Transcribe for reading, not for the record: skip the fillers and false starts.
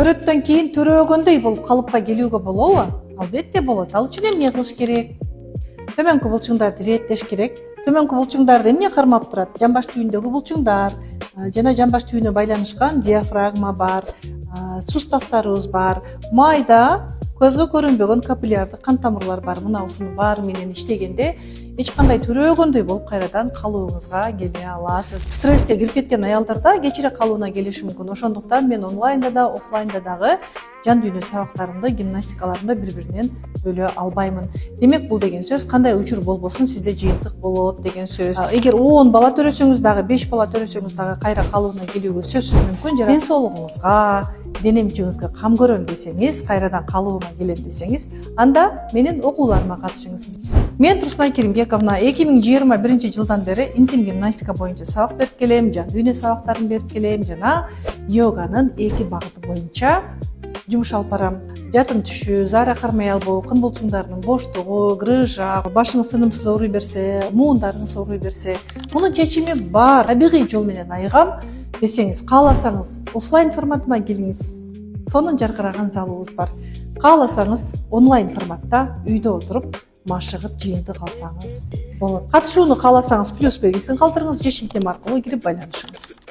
Төрөттөн кийин төрөгөндөй болуп калыпка келүүгө болобу? Албетте болот. Ал үчүн эмне кылыш керек? Төмөнкү булчуңдарды иреттеш керек. Төмөнкү булчуңдарды эмне кармап турат? Жамбаш түйүндөгү булчуңдар жана жамбаш түйүнүнө байланышкан диафрагма бар, суставтарыбыз бар, майда көзгө көрүнбөгөн капиллярдык кан тамырлар бар. Мына ушунун баары менен иштегенде эч кандай төрөгөндөй болуп кайрадан калыбыңызга келе аласыз. Стресске кирип кеткен аялдарда кечире калыбына келиши мүмкүн. Ошондуктан мен онлайнда да, офлайнда дагы жан дүйнө сабактарымды, гимнастикаларымды бири-биринен бөлө албаймын. Демек бул деген сөз кандай учур болбосун сизде жыйынтык болот деген сөз. Эгер 10 бала төрөсөңүз дагы, 5 бала төрөсөңүз дагы кайра калыбына келүүгө сөзсүз мүмкүн. Ден соолугуңузга, дене мүчүңүзгө кам көрөм десеңиз, кайрадан калыбыма келем десеңиз, анда менин окууларыма катышыңыз. Мен Турсунай Керимбековна 2021 жылдан бери интим гимнастика боюнча сабак берип келем, жан дүйнө сабактарын берип келем жана йоганын 2 багыты боюнча жумуш алып барам. Жатын түшүү, заара кармай албоо, кын булчуңдарынын боштугу, грыжа, башыңыз тынымсыз ооруй берсе, муундарыңыз ооруй берсе, мунун чечими бар. Табигый жол менен айыгам десеңиз, кааласаңыз офлайн форматыма келиңиз. Сонун жаркыраган залыбыз бар. Кааласаңыз онлайн форматта үйдө отуруп машыгып жыйынтык алсаңыз болот. Катышууну кааласаңыз плюс белгисин калтырыңыз же шилтеме аркылуу кирип байланышыңыз.